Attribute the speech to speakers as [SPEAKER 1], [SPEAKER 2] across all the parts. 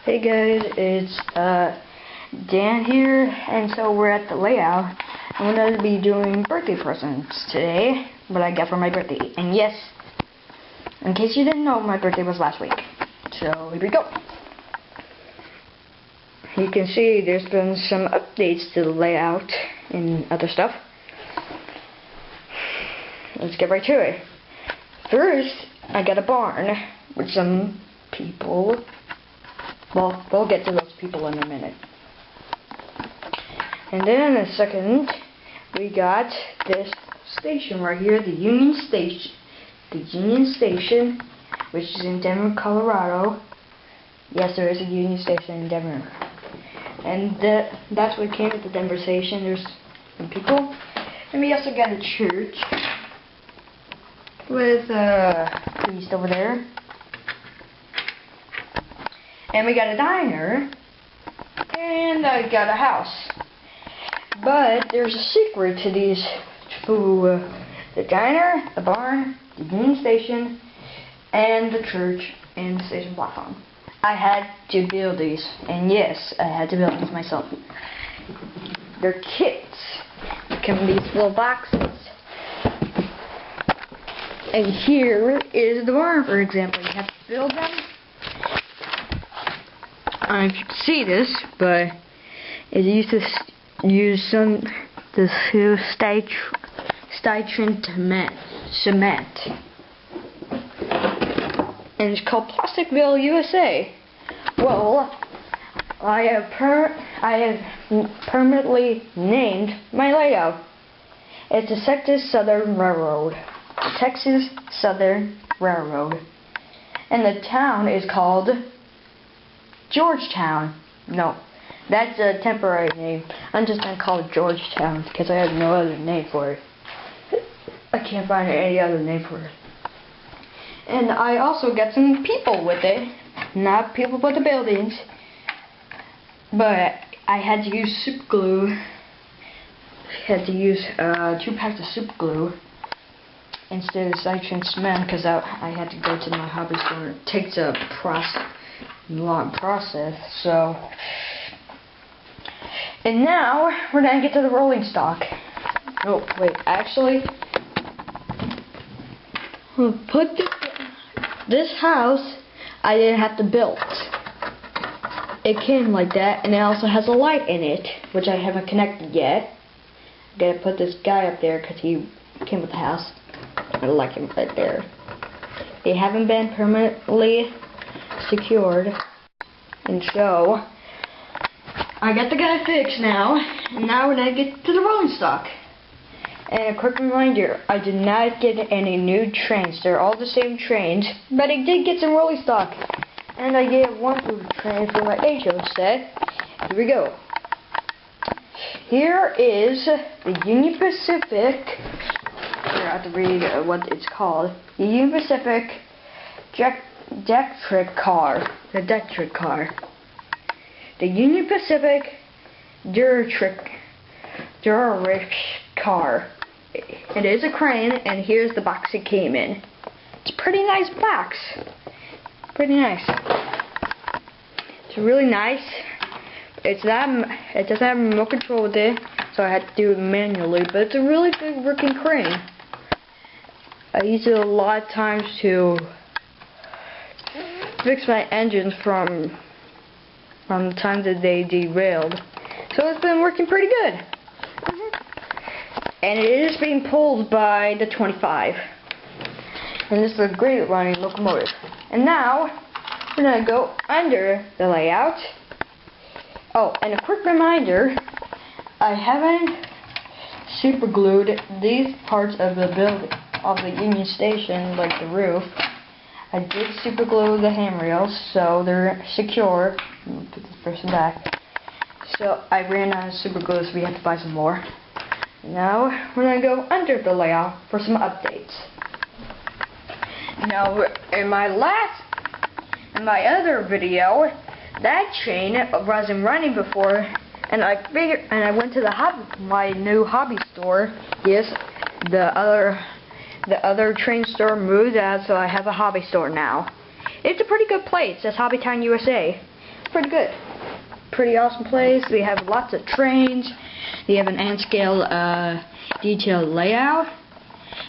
[SPEAKER 1] Hey guys, it's Dan here, and so we're at the layout. I'm going to be doing birthday presents today, what I got for my birthday. And yes, in case you didn't know, my birthday was last week. So here we go. You can see there's been some updates to the layout and other stuff. Let's get right to it. First, I got a barn with some people. Well, we'll get to those people in a minute. And then in a second, we got this station right here, the Union Station. The Union Station, which is in Denver, Colorado. Yes, there is a Union Station in Denver. And that's what came with the Denver station. There's some people. And we also got a church with a priest over there. And we got a diner, and I got a house. But there's a secret to these, the diner, the barn, the Union Station, and the church, and the station platform. I had to build these, and yes, I had to build these myself. They're kits. They come in these little boxes. And here is the barn, for example. You have to build them. I don't know if you can see this, but it used to use this Styron cement, and it's called Plasticville, USA. Well, I have permanently named my layout. It's the Texas Southern Railroad. Texas Southern Railroad, and the town is called Georgetown. No, that's a temporary name. I'm just gonna call it Georgetown because I have no other name for it. I can't find any other name for it. And I also got some people with it. Not people with the buildings, but I had to use super glue. I had to use 2 packs of super glue instead of Styron cement because I had to go to my hobby store. It takes a long process. So, and now we're gonna get to the rolling stock. Oh wait, actually, put this house I didn't have to build. It came like that, and it also has a light in it, which I haven't connected yet. I gotta put this guy up there because he came with the house. I like him right there. They haven't been permanently secured, and so I got the guy fixed now, and now we're gonna get to the rolling stock. And a quick reminder, I did not get any new trains. They're all the same trains, but I did get some rolling stock, and I get one food train for my A-show set. Here we go. Here is the Union Pacific. I have to read what it's called. The Union Pacific Detrick car. The Detrick car. The Union Pacific Detrick car. It is a crane, and here's the box it came in. It's a pretty nice box. Pretty nice. It's really nice. It doesn't have remote control with it, so I had to do it manually, but it's a really good working crane. I use it a lot of times to fix my engines from the time that they derailed. So it's been working pretty good. And it is being pulled by the 25. And this is a great running locomotive. And now we're going to go under the layout. Oh, and a quick reminder, I haven't super glued these parts of the building of the Union Station, like the roof. I did super glue the handrails so they're secure. Put this person back. So I ran out of super glue, so we had to buy some more. Now we're gonna go under the layout for some updates. Now in my other video, that chain wasn't running before, and I went to my new hobby store. Yes, the other train store moved out, so I have a hobby store now. It's a pretty good place. It's Hobby Town USA. pretty good. Pretty awesome place. They have lots of trains. They have an N-scale detailed layout.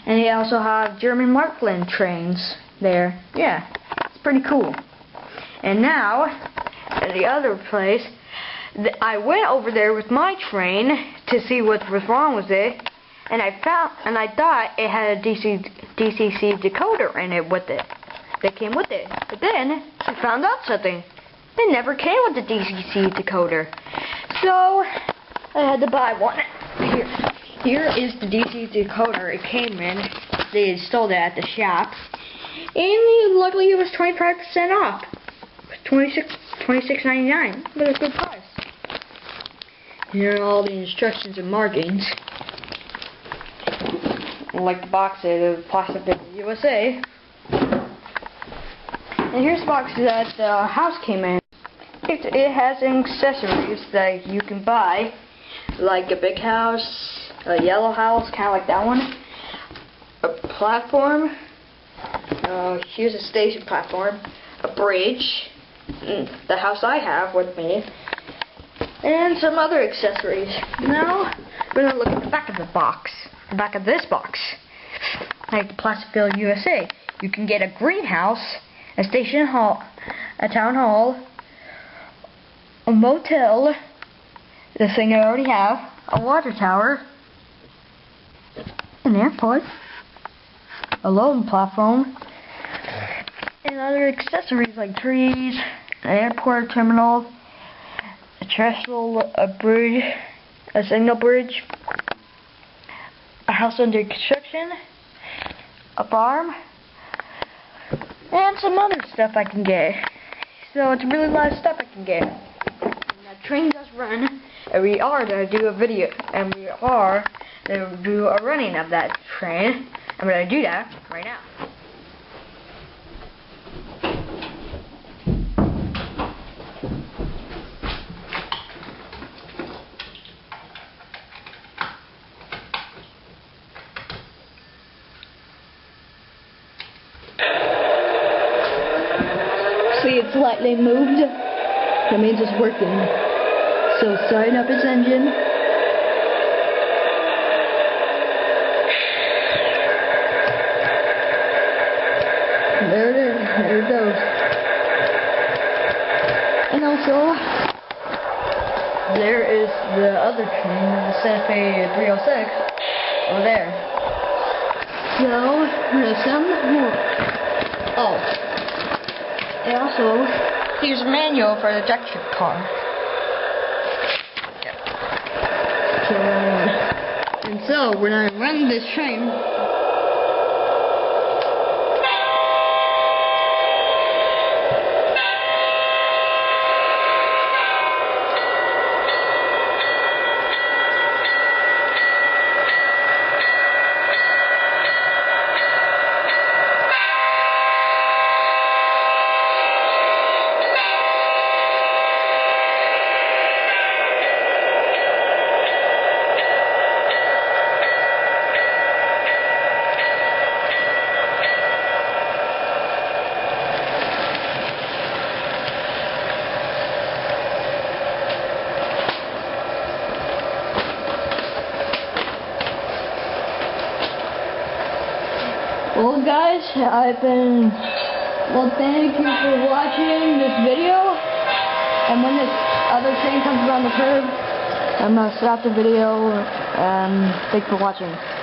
[SPEAKER 1] And they also have German Markland trains there. Yeah, it's pretty cool. And now, at the other place, I went over there with my train to see what was wrong with it. And I thought it had a DCC decoder in it with it. That came with it. But then, I found out something. It never came with the DCC decoder. So, I had to buy one. Here is the DC decoder it came in. They installed it at the shop. And luckily it was 25% off. $26.99. But a good price. Here are all the instructions and markings. Like the box of Plastic USA. And here's the box that the house came in. It has accessories that you can buy, like a big house, a yellow house, kind of like that one, a platform, here's a station platform, a bridge, the house I have with me, and some other accessories. Now, we're going to look at the back of the box, the back of this box, like the Plasticville USA. You can get a greenhouse, a station hall, a town hall, a motel, the thing I already have, a water tower, an airport, a loading platform, and other accessories like trees, an airport terminal, a trestle, a bridge, a signal bridge, a house under construction, a farm, and some other stuff I can get. So it's really a lot of stuff I can get. And the train does run, and we are going to do a video, and we are going to do a running of that train. I'm going to do that right now. See, it's slightly moved. That means it's working. So starting up its engine. There it is. There it goes. And also, there is the other train, the Santa Fe 306, over there. So, there's some more. Oh. And also, here's a manual for the electric car. And so, when I run this train, well guys, thank you for watching this video, and when this other train comes around the curve, I'm going to stop the video, and thanks for watching.